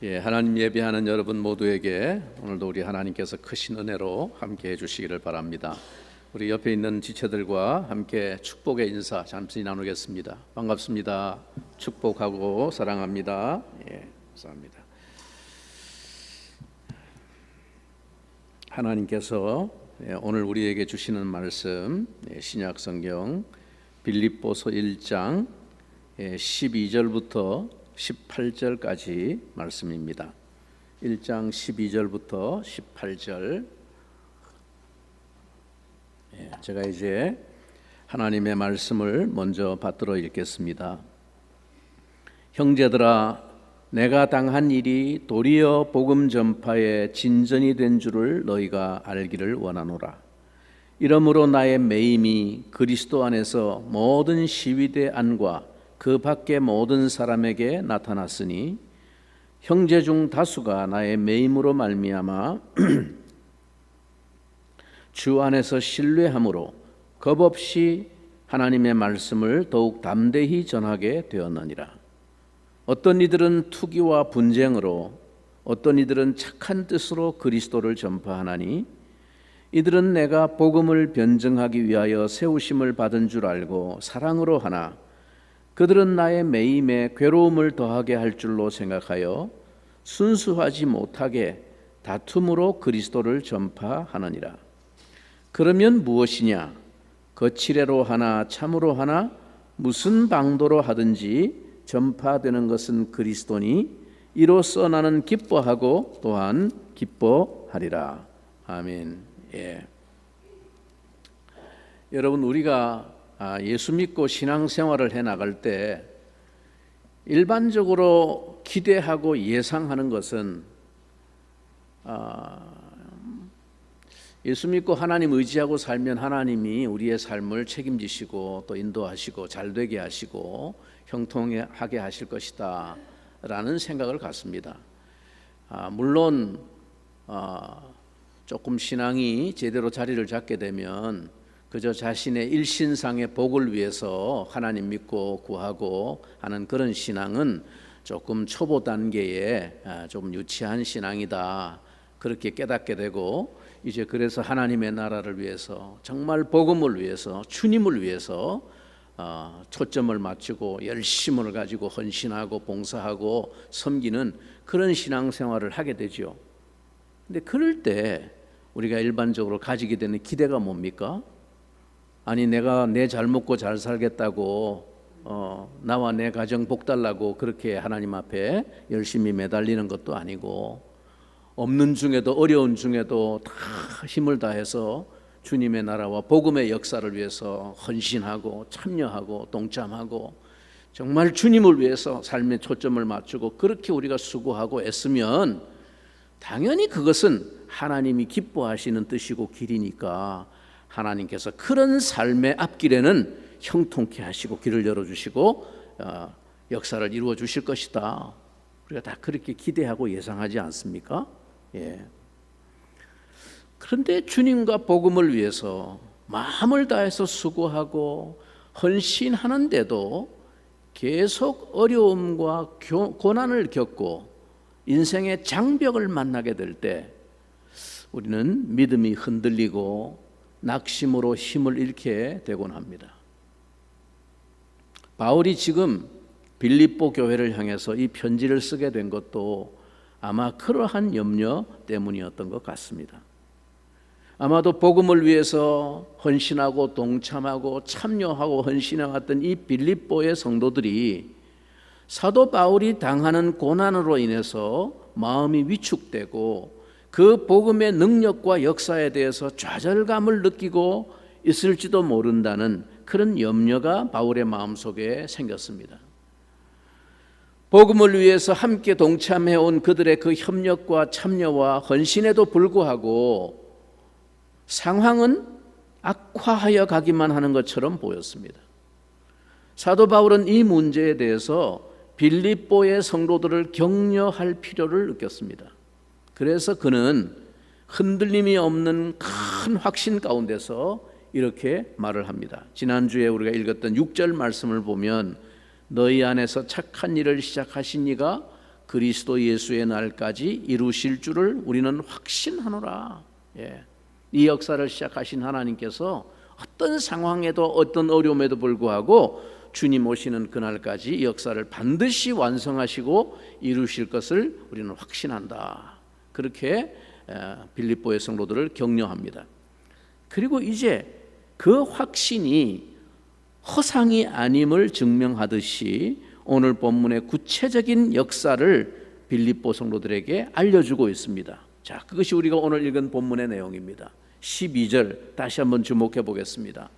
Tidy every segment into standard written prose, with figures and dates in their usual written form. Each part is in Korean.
하나님 예배하는 여러분 모두에게 오늘도 우리 하나님께서 크신 은혜로 함께 해주시기를 바랍니다. 우리 옆에 있는 지체들과 함께 축복의 인사 잠시 나누겠습니다. 반갑습니다. 축복하고 사랑합니다. 감사합니다. 하나님께서 오늘 우리에게 주시는 말씀, 신약 성경 빌립보서 1장 12절부터 18절까지 말씀입니다. 1장 12절부터 18절. 제가 이제 하나님의 말씀을 먼저 받들어 읽겠습니다. 형제들아, 내가 당한 일이 도리어 복음 전파의 진전이 된 줄을 너희가 알기를 원하노라. 이러므로 나의 매임이 그리스도 안에서 모든 시위대 안과 그 밖의 모든 사람에게 나타났으니 형제 중 다수가 나의 매임으로 말미암아 주 안에서 신뢰함으로 겁없이 하나님의 말씀을 더욱 담대히 전하게 되었느니라. 어떤 이들은 투기와 분쟁으로, 어떤 이들은 착한 뜻으로 그리스도를 전파하나니 이들은 내가 복음을 변증하기 위하여 세우심을 받은 줄 알고 사랑으로 하나 그들은 나의 매임에 괴로움을 더하게 할 줄로 생각하여 순수하지 못하게 다툼으로 그리스도를 전파하느니라. 그러면 무엇이냐? 거칠애로 하나 참으로 하나 무슨 방도로 하든지 전파되는 것은 그리스도니 이로써 나는 기뻐하고 또한 기뻐하리라. 아멘. 여러분, 우리가 예수 믿고 신앙생활을 해나갈 때 일반적으로 기대하고 예상하는 것은 예수 믿고 하나님 의지하고 살면 하나님이 우리의 삶을 책임지시고 또 인도하시고 잘되게 하시고 형통하게 하실 것이다 라는 생각을 갖습니다. 물론 조금 신앙이 제대로 자리를 잡게 되면 그저 자신의 일신상의 복을 위해서 하나님 믿고 구하고 하는 그런 신앙은 조금 초보 단계에 좀 유치한 신앙이다, 그렇게 깨닫게 되고, 이제 그래서 하나님의 나라를 위해서, 정말 복음을 위해서, 주님을 위해서 초점을 맞추고 열심을 가지고 헌신하고 봉사하고 섬기는 그런 신앙생활을 하게 되죠. 근데 그럴 때 우리가 일반적으로 가지게 되는 기대가 뭡니까? 아니, 내가 내 잘 먹고 잘 살겠다고 나와 내 가정 복 달라고 그렇게 하나님 앞에 열심히 매달리는 것도 아니고, 없는 중에도 어려운 중에도 다 힘을 다해서 주님의 나라와 복음의 역사를 위해서 헌신하고 참여하고 동참하고 정말 주님을 위해서 삶의 초점을 맞추고 그렇게 우리가 수고하고 애쓰면 당연히 그것은 하나님이 기뻐하시는 뜻이고 길이니까 하나님께서 그런 삶의 앞길에는 형통케 하시고 길을 열어주시고 역사를 이루어 주실 것이다. 우리가 다 그렇게 기대하고 예상하지 않습니까? 그런데 주님과 복음을 위해서 마음을 다해서 수고하고 헌신하는데도 계속 어려움과 고난을 겪고 인생의 장벽을 만나게 될 때 우리는 믿음이 흔들리고 낙심으로 힘을 잃게 되곤 합니다. 바울이 지금 빌립보 교회를 향해서 이 편지를 쓰게 된 것도 아마 그러한 염려 때문이었던 것 같습니다. 아마도 복음을 위해서 헌신하고 동참하고 참여하고 헌신해왔던 이 빌립보의 성도들이 사도 바울이 당하는 고난으로 인해서 마음이 위축되고 그 복음의 능력과 역사에 대해서 좌절감을 느끼고 있을지도 모른다는 그런 염려가 바울의 마음속에 생겼습니다. 복음을 위해서 함께 동참해온 그들의 그 협력과 참여와 헌신에도 불구하고 상황은 악화하여 가기만 하는 것처럼 보였습니다. 사도 바울은 이 문제에 대해서 빌립보의 성도들을 격려할 필요를 느꼈습니다. 그래서 그는 흔들림이 없는 큰 확신 가운데서 이렇게 말을 합니다. 지난주에 우리가 읽었던 6절 말씀을 보면 너희 안에서 착한 일을 시작하신 이가 그리스도 예수의 날까지 이루실 줄을 우리는 확신하노라. 이 역사를 시작하신 하나님께서 어떤 상황에도 어떤 어려움에도 불구하고 주님 오시는 그날까지 이 역사를 반드시 완성하시고 이루실 것을 우리는 확신한다. 그렇게 빌립보의 성도들을 격려합니다. 그리고 이제 그 확신이 허상이 아님을 증명하듯이 오늘 본문의 구체적인 역사를 빌립보 성도들에게 알려주고 있습니다. 자, 그것이 우리가 오늘 읽은 본문의 내용입니다. 12절 다시 한번 주목해 보겠습니다.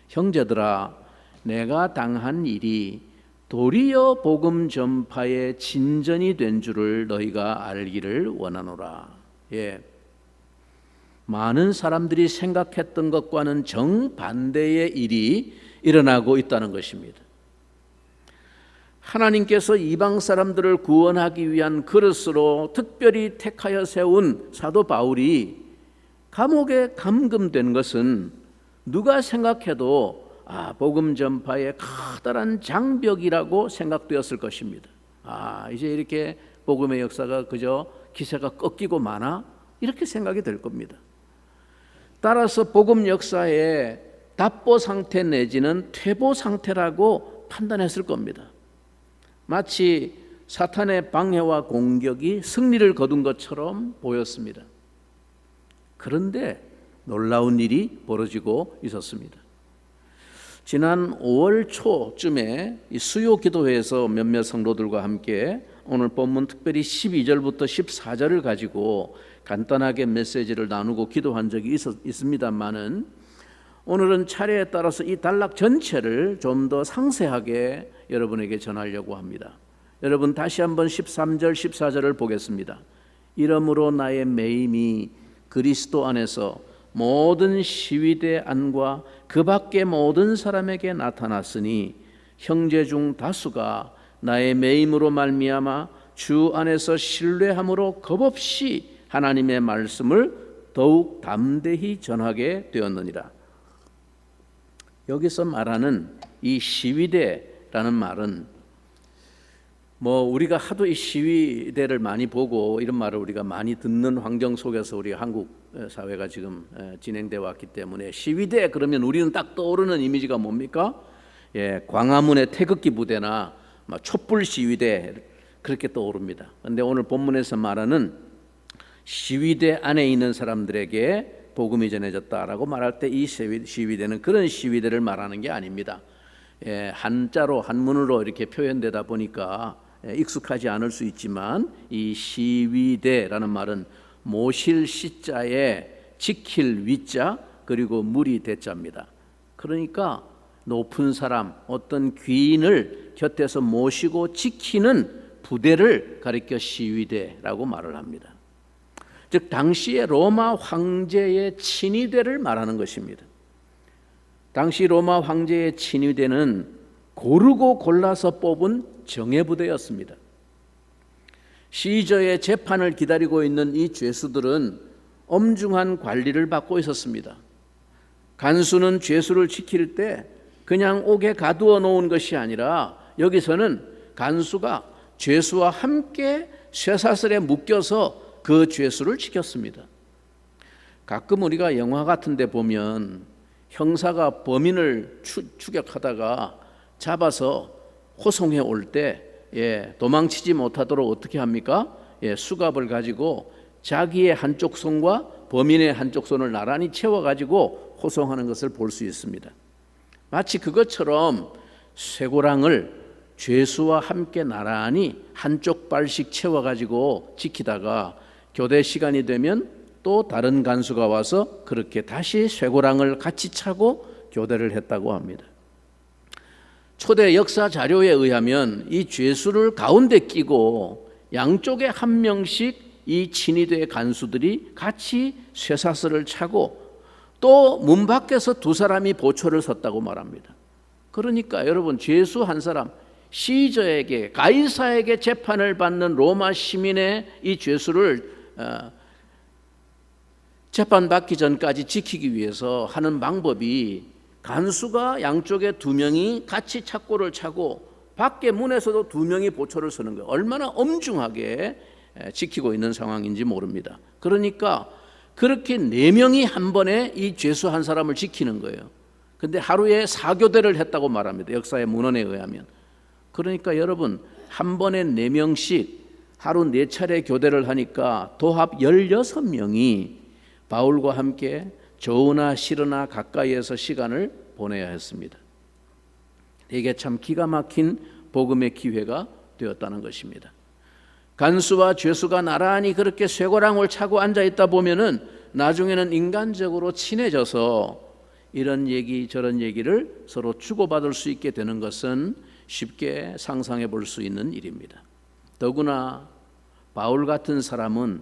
형제들아, 내가 당한 일이 도리어 복음 전파의 진전이 된 줄을 너희가 알기를 원하노라. 많은 사람들이 생각했던 것과는 정반대의 일이 일어나고 있다는 것입니다. 하나님께서 이방 사람들을 구원하기 위한 그릇으로 특별히 택하여 세운 사도 바울이 감옥에 감금된 것은 누가 생각해도 복음 전파의 커다란 장벽이라고 생각되었을 것입니다. 이제 이렇게 복음의 역사가 그저 기세가 꺾이고 마나 이렇게 생각이 될 겁니다. 따라서 복음 역사의 답보 상태 내지는 퇴보 상태라고 판단했을 겁니다. 마치 사탄의 방해와 공격이 승리를 거둔 것처럼 보였습니다. 그런데 놀라운 일이 벌어지고 있었습니다. 지난 5월 초쯤에 수요 기도회에서 몇몇 성도들과 함께 오늘 본문 특별히 12절부터 14절을 가지고 간단하게 메시지를 나누고 기도한 적이 있습니다만은 오늘은 차례에 따라서 이 단락 전체를 좀 더 상세하게 여러분에게 전하려고 합니다. 여러분 다시 한번 13절 14절을 보겠습니다. 이러므로 나의 매임이 그리스도 안에서 모든 시위대 안과 그 밖의 모든 사람에게 나타났으니 형제 중 다수가 나의 매임으로 말미암아 주 안에서 신뢰함으로 겁없이 하나님의 말씀을 더욱 담대히 전하게 되었느니라. 여기서 말하는 이 시위대라는 말은 우리가 하도 이 시위대를 많이 보고 이런 말을 우리가 많이 듣는 환경 속에서 우리 한국 사회가 지금 진행되어 왔기 때문에 시위대 그러면 우리는 딱 떠오르는 이미지가 뭡니까? 광화문의 태극기 부대나 촛불 시위대 그렇게 떠오릅니다. 그런데 오늘 본문에서 말하는 시위대 안에 있는 사람들에게 복음이 전해졌다라고 말할 때 이 시위대는 그런 시위대를 말하는 게 아닙니다. 한자로 한문으로 이렇게 표현되다 보니까 익숙하지 않을 수 있지만 이 시위대라는 말은 모실 시자에 지킬 위자 그리고 무리 대자입니다. 그러니까 높은 사람, 어떤 귀인을 곁에서 모시고 지키는 부대를 가리켜 시위대라고 말을 합니다. 즉 당시의 로마 황제의 친위대를 말하는 것입니다. 당시 로마 황제의 친위대는 고르고 골라서 뽑은 정예부대였습니다. 시저의 재판을 기다리고 있는 이 죄수들은 엄중한 관리를 받고 있었습니다. 간수는 죄수를 지킬 때 그냥 옥에 가두어 놓은 것이 아니라 여기서는 간수가 죄수와 함께 쇠사슬에 묶여서 그 죄수를 지켰습니다. 가끔 우리가 영화 같은 데 보면 형사가 범인을 추격하다가 잡아서 호송해 올 때 도망치지 못하도록 어떻게 합니까? 수갑을 가지고 자기의 한쪽 손과 범인의 한쪽 손을 나란히 채워가지고 호송하는 것을 볼 수 있습니다. 마치 그것처럼 쇠고랑을 죄수와 함께 나란히 한쪽 발씩 채워가지고 지키다가 교대 시간이 되면 또 다른 간수가 와서 그렇게 다시 쇠고랑을 같이 차고 교대를 했다고 합니다. 초대 역사 자료에 의하면 이 죄수를 가운데 끼고 양쪽에 한 명씩 이 친위대 간수들이 같이 쇠사슬을 차고 또 문 밖에서 두 사람이 보초를 섰다고 말합니다. 그러니까 여러분 죄수 한 사람 시저에게 가이사에게 재판을 받는 로마 시민의 이 죄수를 재판받기 전까지 지키기 위해서 하는 방법이 간수가 양쪽에 두 명이 같이 착고를 차고 밖에 문에서도 2명이 보초를 서는 거예요. 얼마나 엄중하게 지키고 있는 상황인지 모릅니다. 그러니까 그렇게 4명이 한 번에 이 죄수 한 사람을 지키는 거예요. 근데 하루에 4교대를 했다고 말합니다. 역사의 문헌에 의하면. 그러니까 여러분, 한 번에 4명씩 하루 4차례 교대를 하니까 도합 16명이 바울과 함께 좋으나 싫으나 가까이에서 시간을 보내야 했습니다. 이게 참 기가 막힌 복음의 기회가 되었다는 것입니다. 간수와 죄수가 나란히 그렇게 쇠고랑을 차고 앉아있다 보면은 나중에는 인간적으로 친해져서 이런 얘기 저런 얘기를 서로 주고받을 수 있게 되는 것은 쉽게 상상해 볼 수 있는 일입니다. 더구나 바울 같은 사람은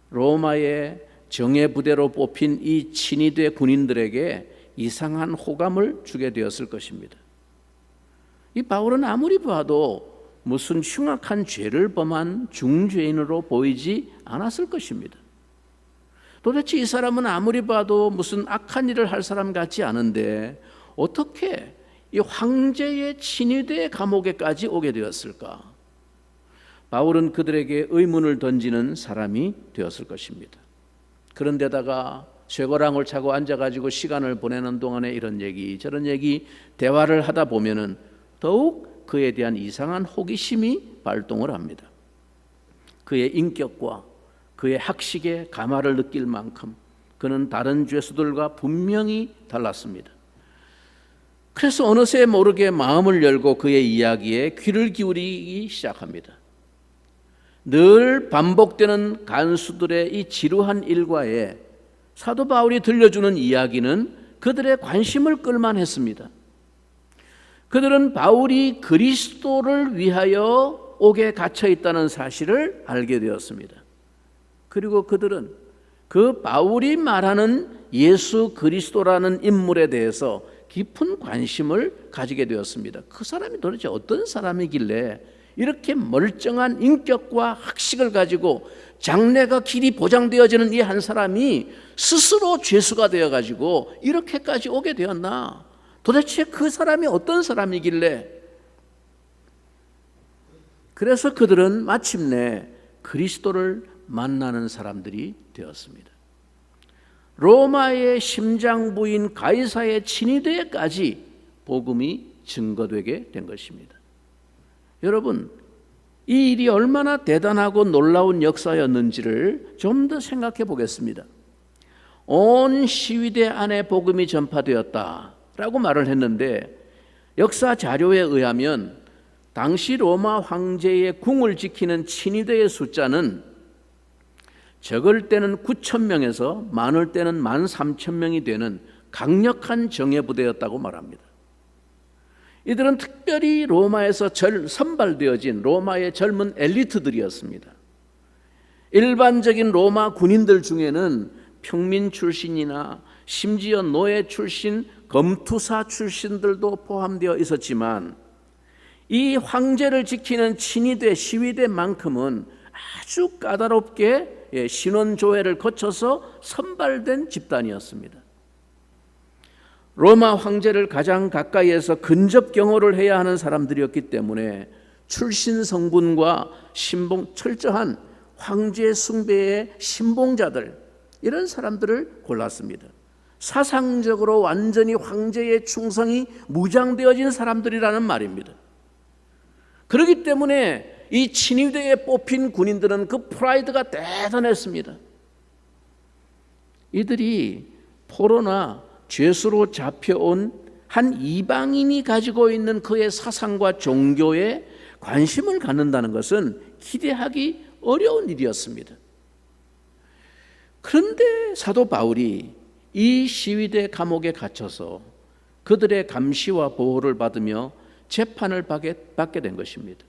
로마의 정예부대로 뽑힌 이 친위대 군인들에게 이상한 호감을 주게 되었을 것입니다. 이 바울은 아무리 봐도 무슨 흉악한 죄를 범한 중죄인으로 보이지 않았을 것입니다. 도대체 이 사람은 아무리 봐도 무슨 악한 일을 할 사람 같지 않은데 어떻게 이 황제의 친위대 감옥에까지 오게 되었을까? 바울은 그들에게 의문을 던지는 사람이 되었을 것입니다. 그런데다가 쇠고랑을 차고 앉아가지고 시간을 보내는 동안에 이런 얘기 저런 얘기 대화를 하다 보면은 더욱 그에 대한 이상한 호기심이 발동을 합니다. 그의 인격과 그의 학식에 감화를 느낄 만큼 그는 다른 죄수들과 분명히 달랐습니다. 그래서 어느새 모르게 마음을 열고 그의 이야기에 귀를 기울이기 시작합니다. 늘 반복되는 간수들의 이 지루한 일과에 사도 바울이 들려주는 이야기는 그들의 관심을 끌만했습니다. 그들은 바울이 그리스도를 위하여 옥에 갇혀 있다는 사실을 알게 되었습니다. 그리고 그들은 그 바울이 말하는 예수 그리스도라는 인물에 대해서 깊은 관심을 가지게 되었습니다. 그 사람이 도대체 어떤 사람이길래 이렇게 멀쩡한 인격과 학식을 가지고 장래가 길이 보장되어지는 이 한 사람이 스스로 죄수가 되어가지고 이렇게까지 오게 되었나? 도대체 그 사람이 어떤 사람이길래? 그래서 그들은 마침내 그리스도를 만나는 사람들이 되었습니다. 로마의 심장부인 가이사의 친위대까지 복음이 증거되게 된 것입니다. 여러분, 이 일이 얼마나 대단하고 놀라운 역사였는지를 좀 더 생각해 보겠습니다. 온 시위대 안에 복음이 전파되었다라고 말을 했는데 역사 자료에 의하면 당시 로마 황제의 궁을 지키는 친위대의 숫자는 적을 때는 9,000명에서 많을 때는 13,000명이 되는 강력한 정예부대였다고 말합니다. 이들은 특별히 로마에서 선발되어진 로마의 젊은 엘리트들이었습니다. 일반적인 로마 군인들 중에는 평민 출신이나 심지어 노예 출신, 검투사 출신들도 포함되어 있었지만 이 황제를 지키는 친위대, 시위대만큼은 아주 까다롭게 신원조회를 거쳐서 선발된 집단이었습니다. 로마 황제를 가장 가까이에서 근접 경호를 해야 하는 사람들이었기 때문에 출신 성분과 철저한 황제 숭배의 신봉자들, 이런 사람들을 골랐습니다. 사상적으로 완전히 황제의 충성이 무장되어진 사람들이라는 말입니다. 그렇기 때문에 이 친위대에 뽑힌 군인들은 그 프라이드가 대단했습니다. 이들이 포로나 죄수로 잡혀온 한 이방인이 가지고 있는 그의 사상과 종교에 관심을 갖는다는 것은 기대하기 어려운 일이었습니다. 그런데 사도 바울이 이 시위대 감옥에 갇혀서 그들의 감시와 보호를 받으며 재판을 받게 된 것입니다.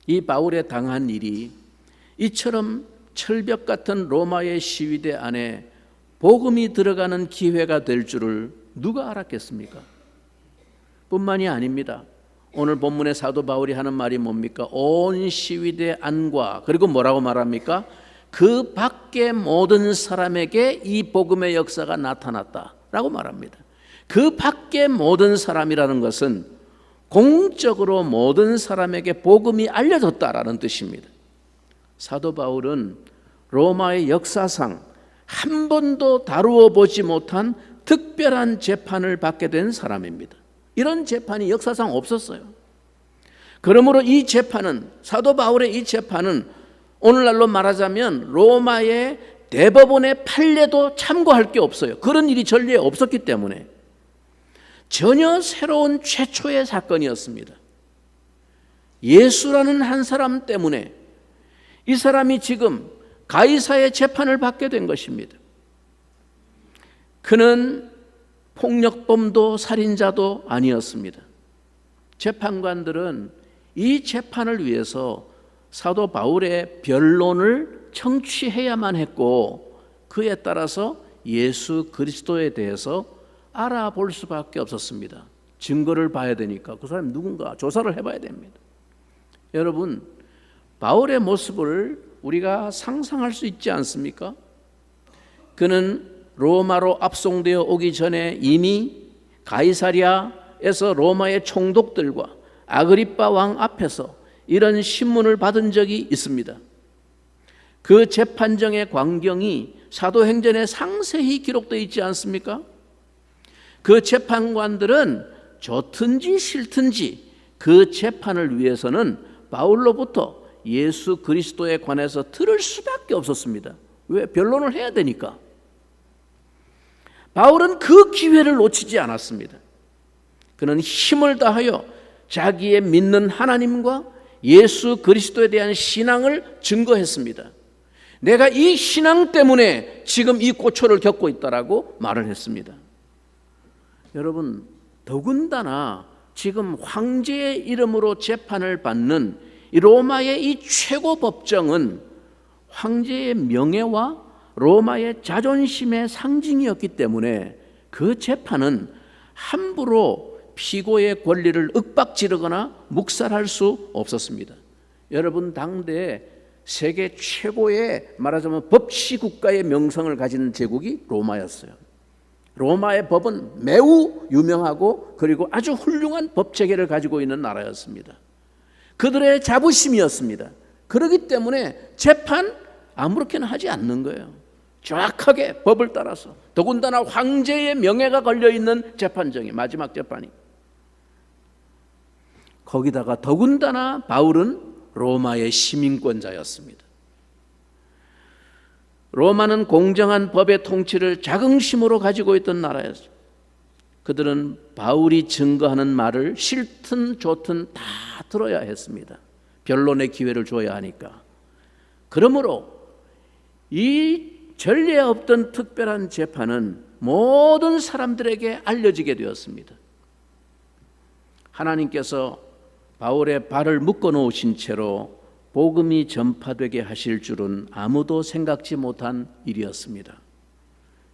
이 바울의 당한 일이 이처럼 철벽 같은 로마의 시위대 안에 복음이 들어가는 기회가 될 줄을 누가 알았겠습니까? 뿐만이 아닙니다. 오늘 본문의 사도 바울이 하는 말이 뭡니까? 온 시위대 안과, 그리고 뭐라고 말합니까? 그 밖의 모든 사람에게 이 복음의 역사가 나타났다라고 말합니다. 그 밖의 모든 사람이라는 것은 공적으로 모든 사람에게 복음이 알려졌다라는 뜻입니다. 사도 바울은 로마의 역사상 한 번도 다루어 보지 못한 특별한 재판을 받게 된 사람입니다. 이런 재판이 역사상 없었어요. 그러므로 이 재판은, 사도 바울의 이 재판은 오늘날로 말하자면 로마의 대법원의 판례도 참고할 게 없어요. 그런 일이 전례에 없었기 때문에 전혀 새로운 최초의 사건이었습니다. 예수라는 한 사람 때문에 이 사람이 지금 가이사의 재판을 받게 된 것입니다. 그는 폭력범도 살인자도 아니었습니다. 재판관들은 이 재판을 위해서 사도 바울의 변론을 청취해야만 했고, 그에 따라서 예수 그리스도에 대해서 알아볼 수밖에 없었습니다. 증거를 봐야 되니까 그 사람이 누군가 조사를 해봐야 됩니다. 여러분, 바울의 모습을 우리가 상상할 수 있지 않습니까? 그는 로마로 압송되어 오기 전에 이미 가이사랴에서 로마의 총독들과 아그리빠 왕 앞에서 이런 신문을 받은 적이 있습니다. 그 재판정의 광경이 사도행전에 상세히 기록되어 있지 않습니까? 그 재판관들은 좋든지 싫든지 그 재판을 위해서는 바울로부터 예수 그리스도에 관해서 들을 수밖에 없었습니다. 왜? 변론을 해야 되니까. 바울은 그 기회를 놓치지 않았습니다. 그는 힘을 다하여 자기의 믿는 하나님과 예수 그리스도에 대한 신앙을 증거했습니다. 내가 이 신앙 때문에 지금 이 고초를 겪고 있다라고 말을 했습니다. 여러분, 더군다나 지금 황제의 이름으로 재판을 받는 이 로마의 이 최고 법정은 황제의 명예와 로마의 자존심의 상징이었기 때문에 그 재판은 함부로 피고의 권리를 윽박지르거나 묵살할 수 없었습니다. 여러분, 당대 세계 최고의 말하자면 법치국가의 명성을 가진 제국이 로마였어요. 로마의 법은 매우 유명하고 그리고 아주 훌륭한 법체계를 가지고 있는 나라였습니다. 그들의 자부심이었습니다. 그렇기 때문에 재판 아무렇게나 하지 않는 거예요. 정확하게 법을 따라서, 더군다나 황제의 명예가 걸려있는 재판정이 마지막 재판이. 거기다가 더군다나 바울은 로마의 시민권자였습니다. 로마는 공정한 법의 통치를 자긍심으로 가지고 있던 나라였어요. 그들은 바울이 증거하는 말을 싫든 좋든 다 들어야 했습니다. 변론의 기회를 줘야 하니까. 그러므로 이 전례 없던 특별한 재판은 모든 사람들에게 알려지게 되었습니다. 하나님께서 바울의 발을 묶어 놓으신 채로 복음이 전파되게 하실 줄은 아무도 생각지 못한 일이었습니다.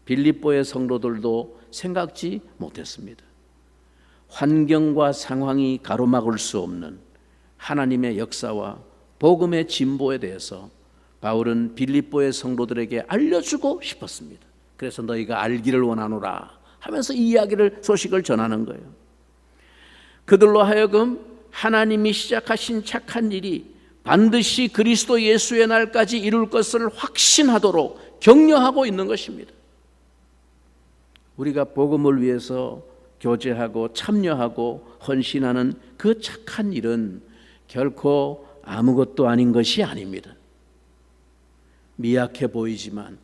빌립보의 성도들도 생각지 못했습니다. 환경과 상황이 가로막을 수 없는 하나님의 역사와 복음의 진보에 대해서 바울은 빌립보의 성도들에게 알려주고 싶었습니다. 그래서 너희가 알기를 원하노라 하면서 이 이야기를, 소식을 전하는 거예요. 그들로 하여금 하나님이 시작하신 착한 일이 반드시 그리스도 예수의 날까지 이룰 것을 확신하도록 격려하고 있는 것입니다. 우리가 복음을 위해서 교제하고 참여하고 헌신하는 그 착한 일은 결코 아무것도 아닌 것이 아닙니다. 미약해 보이지만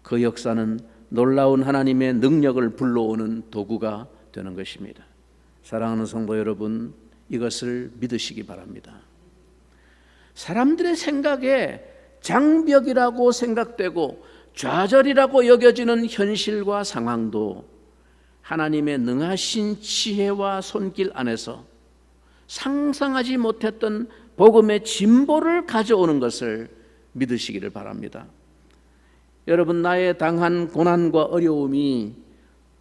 그 역사는 놀라운 하나님의 능력을 불러오는 도구가 되는 것입니다. 사랑하는 성도 여러분, 이것을 믿으시기 바랍니다. 사람들의 생각에 장벽이라고 생각되고 좌절이라고 여겨지는 현실과 상황도 하나님의 능하신 지혜와 손길 안에서 상상하지 못했던 복음의 진보를 가져오는 것을 믿으시기를 바랍니다. 여러분, 나의 당한 고난과 어려움이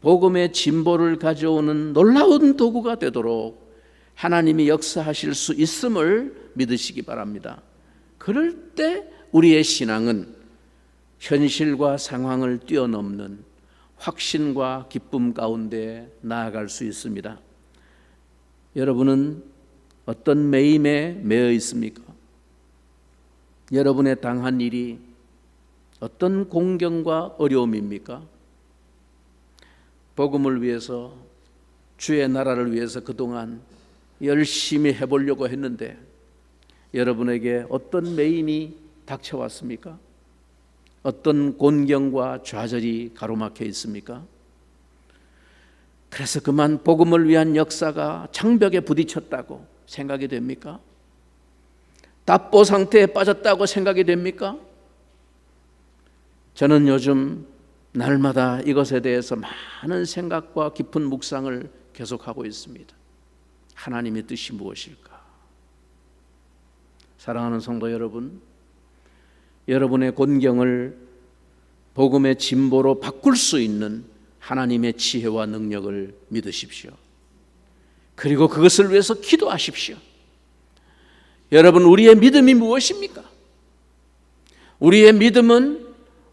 복음의 진보를 가져오는 놀라운 도구가 되도록 하나님이 역사하실 수 있음을 믿으시기 바랍니다. 그럴 때 우리의 신앙은 현실과 상황을 뛰어넘는 확신과 기쁨 가운데 나아갈 수 있습니다. 여러분은 어떤 매임에 매여 있습니까? 여러분의 당한 일이 어떤 공경과 어려움입니까? 복음을 위해서, 주의 나라를 위해서 그동안 열심히 해보려고 했는데 여러분에게 어떤 매임이 닥쳐왔습니까? 어떤 곤경과 좌절이 가로막혀 있습니까? 그래서 그만 복음을 위한 역사가 장벽에 부딪혔다고 생각이 됩니까? 답보 상태에 빠졌다고 생각이 됩니까? 저는 요즘 날마다 이것에 대해서 많은 생각과 깊은 묵상을 계속하고 있습니다. 하나님의 뜻이 무엇일까? 사랑하는 성도 여러분, 여러분의 곤경을 복음의 진보로 바꿀 수 있는 하나님의 지혜와 능력을 믿으십시오. 그리고 그것을 위해서 기도하십시오. 여러분, 우리의 믿음이 무엇입니까? 우리의 믿음은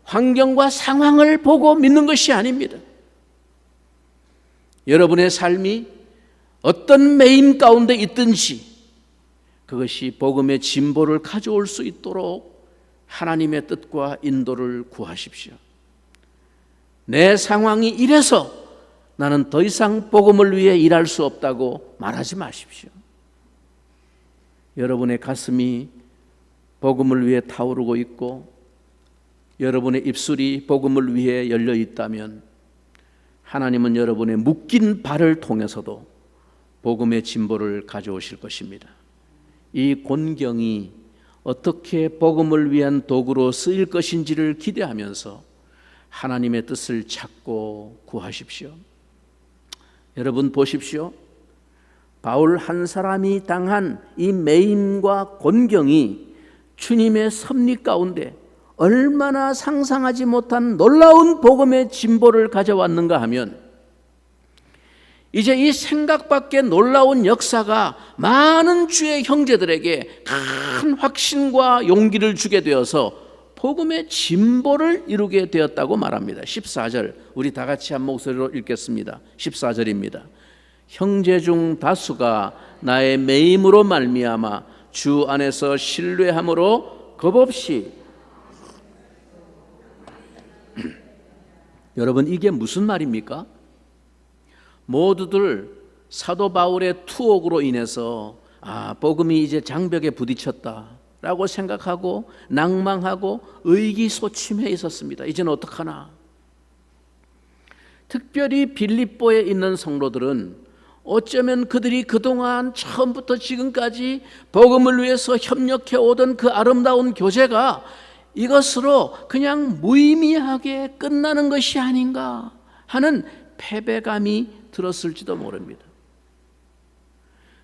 환경과 상황을 보고 믿는 것이 아닙니다. 여러분의 삶이 어떤 매임 가운데 있든지 그것이 복음의 진보를 가져올 수 있도록 하나님의 뜻과 인도를 구하십시오. 내 상황이 이래서 나는 더 이상 복음을 위해 일할 수 없다고 말하지 마십시오. 여러분의 가슴이 복음을 위해 타오르고 있고 여러분의 입술이 복음을 위해 열려 있다면 하나님은 여러분의 묶인 발을 통해서도 복음의 진보를 가져오실 것입니다. 이 곤경이 어떻게 복음을 위한 도구로 쓰일 것인지를 기대하면서 하나님의 뜻을 찾고 구하십시오. 여러분 보십시오. 바울 한 사람이 당한 이 매임과 곤경이 주님의 섭리 가운데 얼마나 상상하지 못한 놀라운 복음의 진보를 가져왔는가 하면 이제 이 생각밖에 놀라운 역사가 많은 주의 형제들에게 큰 확신과 용기를 주게 되어서 복음의 진보를 이루게 되었다고 말합니다. 14절 우리 다 같이 한 목소리로 읽겠습니다. 14절입니다. 형제 중 다수가 나의 매임으로 말미암아 주 안에서 신뢰함으로 겁없이 여러분 이게 무슨 말입니까? 모두들 사도 바울의 투옥으로 인해서 복음이 이제 장벽에 부딪혔다라고 생각하고 낭망하고 의기소침해 있었습니다. 이제는 어떡하나? 특별히 빌립보에 있는 성도들은 어쩌면 그들이 그동안 처음부터 지금까지 복음을 위해서 협력해 오던 그 아름다운 교제가 이것으로 그냥 무의미하게 끝나는 것이 아닌가 하는 패배감이 들었을지도 모릅니다.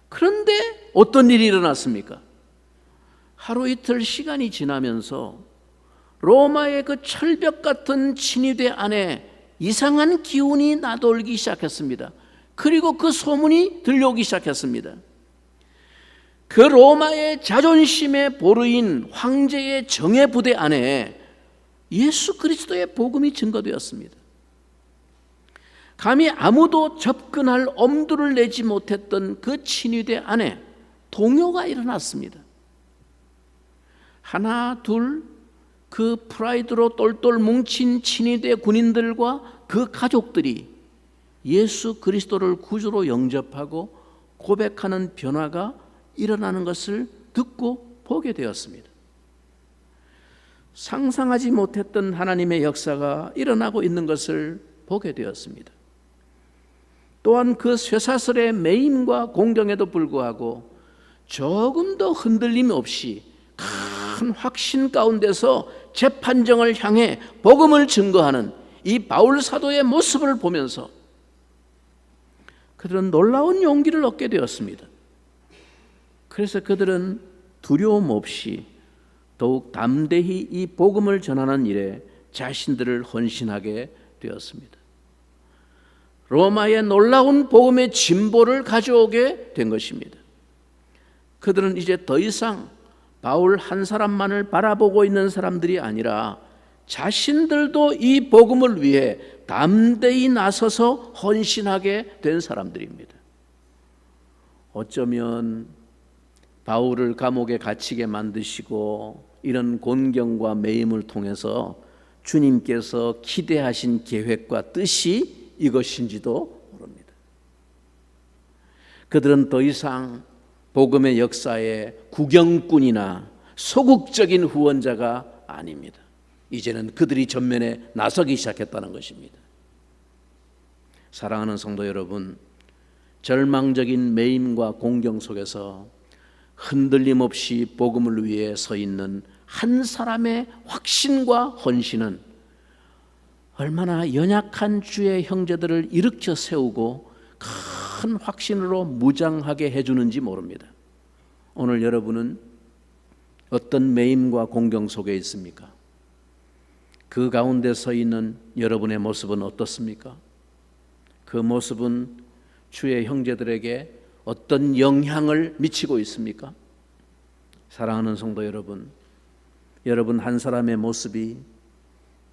그런데 어떤 일이 일어났습니까? 하루 이틀 시간이 지나면서 로마의 그 철벽 같은 친위대 안에 이상한 기운이 나돌기 시작했습니다. 그리고 그 소문이 들려오기 시작했습니다. 그 로마의 자존심의 보루인 황제의 정예 부대 안에 예수 그리스도의 복음이 증거되었습니다. 감히 아무도 접근할 엄두를 내지 못했던 그 친위대 안에 동요가 일어났습니다. 하나 둘 그 프라이드로 똘똘 뭉친 친위대 군인들과 그 가족들이 예수 그리스도를 구주로 영접하고 고백하는 변화가 일어나는 것을 듣고 보게 되었습니다. 상상하지 못했던 하나님의 역사가 일어나고 있는 것을 보게 되었습니다. 또한 그 쇠사슬의 매임과 공경에도 불구하고 조금 더 흔들림 없이 큰 확신 가운데서 재판정을 향해 복음을 증거하는 이 바울 사도의 모습을 보면서 그들은 놀라운 용기를 얻게 되었습니다. 그래서 그들은 두려움 없이 더욱 담대히 이 복음을 전하는 일에 자신들을 헌신하게 되었습니다. 로마의 놀라운 복음의 진보를 가져오게 된 것입니다. 그들은 이제 더 이상 바울 한 사람만을 바라보고 있는 사람들이 아니라 자신들도 이 복음을 위해 담대히 나서서 헌신하게 된 사람들입니다. 어쩌면 바울을 감옥에 갇히게 만드시고 이런 곤경과 매임을 통해서 주님께서 기대하신 계획과 뜻이 이것인지도 모릅니다. 그들은 더 이상 복음의 역사의 구경꾼이나 소극적인 후원자가 아닙니다. 이제는 그들이 전면에 나서기 시작했다는 것입니다. 사랑하는 성도 여러분, 절망적인 매임과 공경 속에서 흔들림 없이 복음을 위해 서 있는 한 사람의 확신과 헌신은 얼마나 연약한 주의 형제들을 일으켜 세우고 큰 확신으로 무장하게 해주는지 모릅니다. 오늘 여러분은 어떤 매임과 공경 속에 있습니까? 그 가운데 서 있는 여러분의 모습은 어떻습니까? 그 모습은 주의 형제들에게 어떤 영향을 미치고 있습니까? 사랑하는 성도 여러분, 여러분 한 사람의 모습이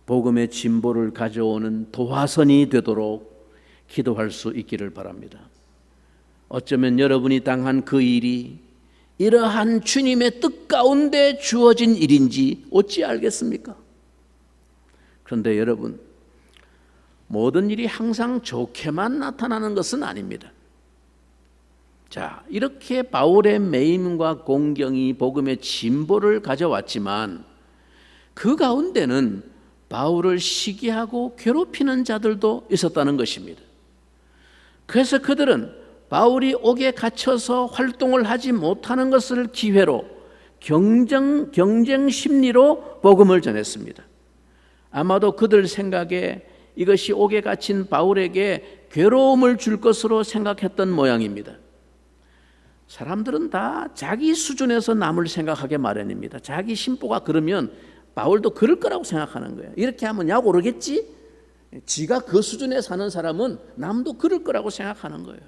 복음의 진보를 가져오는 도화선이 되도록 기도할 수 있기를 바랍니다. 어쩌면 여러분이 당한 그 일이 이러한 주님의 뜻 가운데 주어진 일인지 어찌 알겠습니까? 그런데 여러분, 모든 일이 항상 좋게만 나타나는 것은 아닙니다. 자, 이렇게 바울의 매임과 공경이 복음의 진보를 가져왔지만 그 가운데는 바울을 시기하고 괴롭히는 자들도 있었다는 것입니다. 그래서 그들은 바울이 옥에 갇혀서 활동을 하지 못하는 것을 기회로 경쟁 심리로 복음을 전했습니다. 아마도 그들 생각에 이것이 옥에 갇힌 바울에게 괴로움을 줄 것으로 생각했던 모양입니다. 사람들은 다 자기 수준에서 남을 생각하게 마련입니다. 자기 심보가 그러면 바울도 그럴 거라고 생각하는 거예요. 이렇게 하면 약 오르겠지? 지가 그 수준에 사는 사람은 남도 그럴 거라고 생각하는 거예요.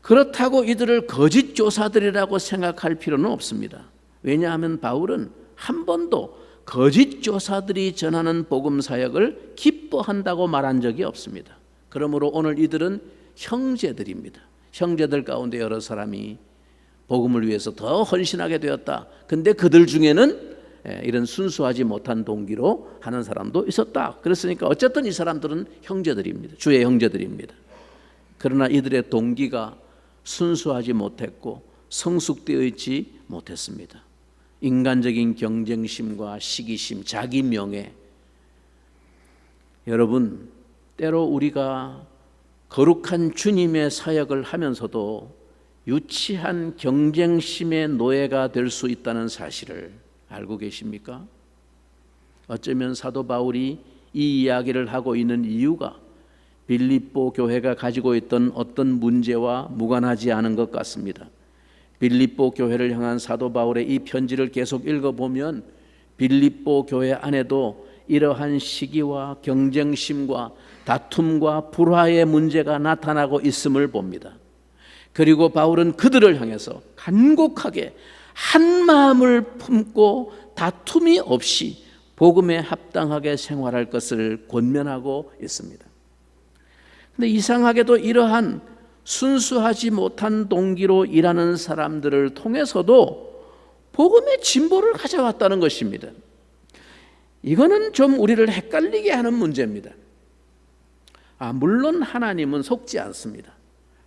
그렇다고 이들을 거짓 교사들이라고 생각할 필요는 없습니다. 왜냐하면 바울은 한 번도 거짓 교사들이 전하는 복음 사역을 기뻐한다고 말한 적이 없습니다. 그러므로 오늘 이들은 형제들입니다. 형제들 가운데 여러 사람이 복음을 위해서 더 헌신하게 되었다. 근데 그들 중에는 이런 순수하지 못한 동기로 하는 사람도 있었다. 그랬으니까 어쨌든 이 사람들은 형제들입니다. 주의 형제들입니다. 그러나 이들의 동기가 순수하지 못했고 성숙되어 있지 못했습니다. 인간적인 경쟁심과 시기심, 자기 명예. 여러분, 때로 우리가 거룩한 주님의 사역을 하면서도 유치한 경쟁심의 노예가 될 수 있다는 사실을 알고 계십니까? 어쩌면 사도 바울이 이 이야기를 하고 있는 이유가 빌립보 교회가 가지고 있던 어떤 문제와 무관하지 않은 것 같습니다. 빌립보 교회를 향한 사도 바울의 이 편지를 계속 읽어보면 빌립보 교회 안에도 이러한 시기와 경쟁심과 다툼과 불화의 문제가 나타나고 있음을 봅니다. 그리고 바울은 그들을 향해서 간곡하게 한 마음을 품고 다툼이 없이 복음에 합당하게 생활할 것을 권면하고 있습니다. 그런데 이상하게도 이러한 순수하지 못한 동기로 일하는 사람들을 통해서도 복음의 진보를 가져왔다는 것입니다. 이거는 좀 우리를 헷갈리게 하는 문제입니다. 물론 하나님은 속지 않습니다.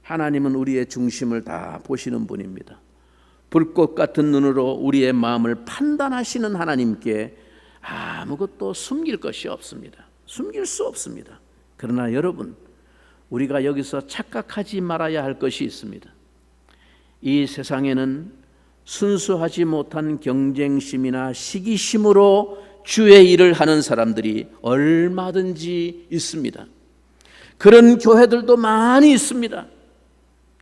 하나님은 우리의 중심을 다 보시는 분입니다. 불꽃 같은 눈으로 우리의 마음을 판단하시는 하나님께 아무것도 숨길 것이 없습니다. 숨길 수 없습니다. 그러나 여러분, 우리가 여기서 착각하지 말아야 할 것이 있습니다. 이 세상에는 순수하지 못한 경쟁심이나 시기심으로 주의 일을 하는 사람들이 얼마든지 있습니다. 그런 교회들도 많이 있습니다.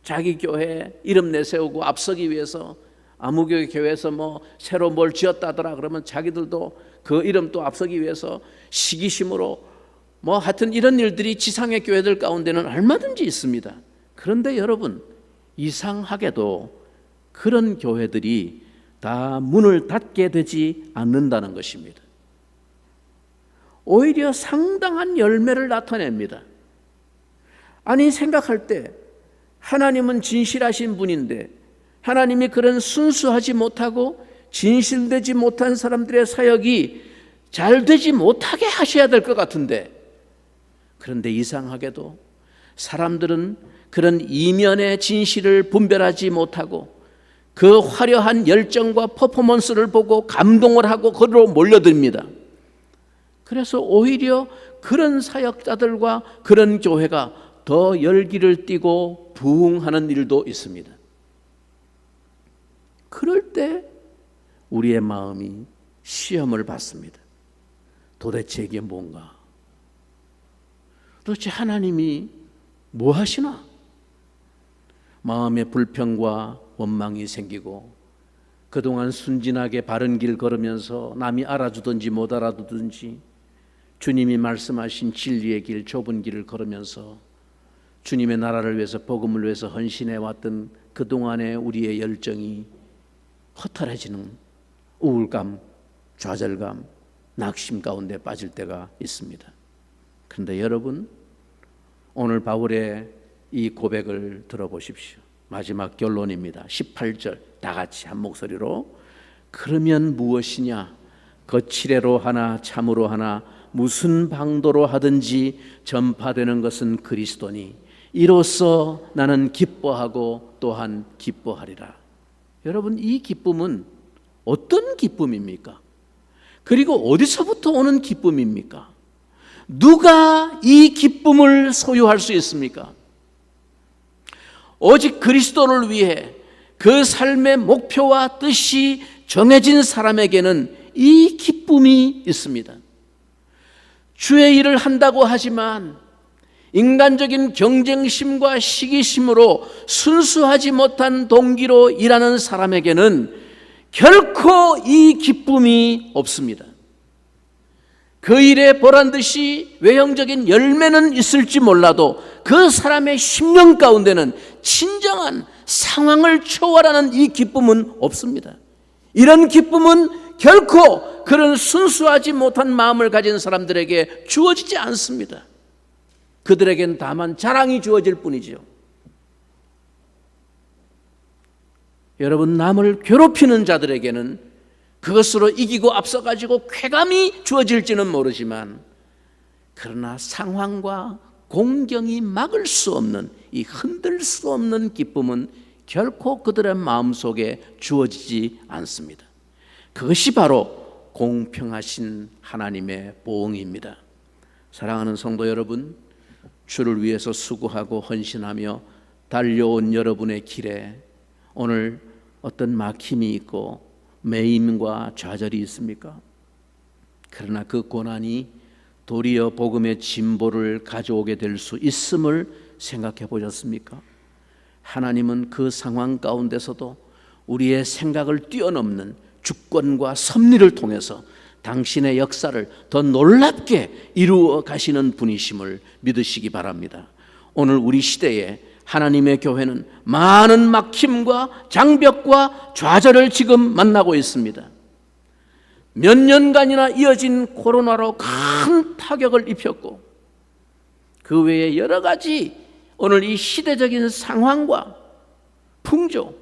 자기 교회 이름 내세우고 앞서기 위해서 아무교회 교회에서 새로 뭘 지었다더라 그러면 자기들도 그 이름 또 앞서기 위해서 시기심으로 하여튼 이런 일들이 지상의 교회들 가운데는 얼마든지 있습니다. 그런데 여러분, 이상하게도 그런 교회들이 다 문을 닫게 되지 않는다는 것입니다. 오히려 상당한 열매를 나타냅니다. 아니, 생각할 때 하나님은 진실하신 분인데 하나님이 그런 순수하지 못하고 진실되지 못한 사람들의 사역이 잘 되지 못하게 하셔야 될 것 같은데, 그런데 이상하게도 사람들은 그런 이면의 진실을 분별하지 못하고 그 화려한 열정과 퍼포먼스를 보고 감동을 하고 그로 몰려듭니다. 그래서 오히려 그런 사역자들과 그런 교회가 더 열기를 띠고 부흥하는 일도 있습니다. 그럴 때 우리의 마음이 시험을 받습니다. 도대체 이게 뭔가? 도대체 하나님이 뭐 하시나? 마음의 불평과 원망이 생기고 그동안 순진하게 바른 길 걸으면서 남이 알아주든지 못 알아주든지 주님이 말씀하신 진리의 길, 좁은 길을 걸으면서 주님의 나라를 위해서, 복음을 위해서 헌신해왔던 그동안의 우리의 열정이 허탈해지는 우울감, 좌절감, 낙심 가운데 빠질 때가 있습니다. 그런데 여러분, 오늘 바울의 이 고백을 들어보십시오. 마지막 결론입니다. 18절 다 같이 한 목소리로, 그러면 무엇이냐? 거칠애로 하나 참으로 하나 무슨 방도로 하든지 전파되는 것은 그리스도니 이로써 나는 기뻐하고 또한 기뻐하리라. 여러분, 이 기쁨은 어떤 기쁨입니까? 그리고 어디서부터 오는 기쁨입니까? 누가 이 기쁨을 소유할 수 있습니까? 오직 그리스도를 위해 그 삶의 목표와 뜻이 정해진 사람에게는 이 기쁨이 있습니다. 주의 일을 한다고 하지만 인간적인 경쟁심과 시기심으로 순수하지 못한 동기로 일하는 사람에게는 결코 이 기쁨이 없습니다. 그 일에 보란듯이 외형적인 열매는 있을지 몰라도 그 사람의 심령 가운데는 진정한 상황을 초월하는 이 기쁨은 없습니다. 이런 기쁨은 결코 그런 순수하지 못한 마음을 가진 사람들에게 주어지지 않습니다. 그들에겐 다만 자랑이 주어질 뿐이죠. 여러분, 남을 괴롭히는 자들에게는 그것으로 이기고 앞서가지고 쾌감이 주어질지는 모르지만, 그러나 상황과 공경이 막을 수 없는, 이 흔들 수 없는 기쁨은 결코 그들의 마음속에 주어지지 않습니다. 그것이 바로 공평하신 하나님의 보응입니다. 사랑하는 성도 여러분, 주를 위해서 수고하고 헌신하며 달려온 여러분의 길에 오늘 어떤 막힘이 있고 매임과 좌절이 있습니까? 그러나 그 고난이 도리어 복음의 진보를 가져오게 될 수 있음을 생각해 보셨습니까? 하나님은 그 상황 가운데서도 우리의 생각을 뛰어넘는 주권과 섭리를 통해서 당신의 역사를 더 놀랍게 이루어 가시는 분이심을 믿으시기 바랍니다. 오늘 우리 시대에 하나님의 교회는 많은 막힘과 장벽과 좌절을 지금 만나고 있습니다. 몇 년간이나 이어진 코로나로 큰 타격을 입혔고, 그 외에 여러 가지 오늘 이 시대적인 상황과 풍조,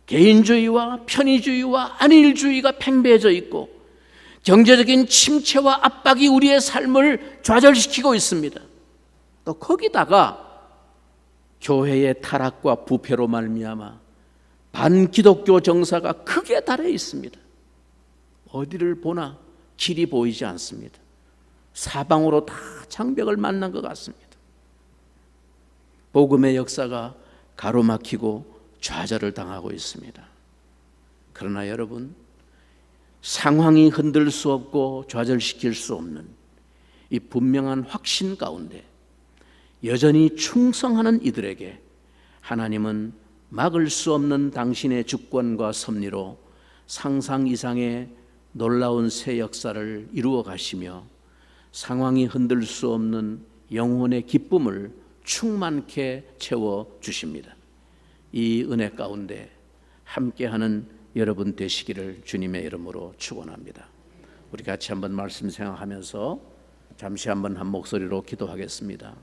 개인주의와 편의주의와 안일주의가 팽배해져 있고, 경제적인 침체와 압박이 우리의 삶을 좌절시키고 있습니다. 또 거기다가 교회의 타락과 부패로 말미암아 반기독교 정사가 크게 달해 있습니다. 어디를 보나 길이 보이지 않습니다. 사방으로 다 장벽을 만난 것 같습니다. 복음의 역사가 가로막히고 좌절을 당하고 있습니다. 그러나 여러분, 상황이 흔들 수 없고 좌절시킬 수 없는 이 분명한 확신 가운데 여전히 충성하는 이들에게 하나님은 막을 수 없는 당신의 주권과 섭리로 상상 이상의 놀라운 새 역사를 이루어 가시며 상황이 흔들 수 없는 영혼의 기쁨을 충만케 채워 주십니다. 이 은혜 가운데 함께하는 여러분 되시기를 주님의 이름으로 축원합니다. 우리 같이 한번 말씀 생각하면서 잠시 한번 한 목소리로 기도하겠습니다.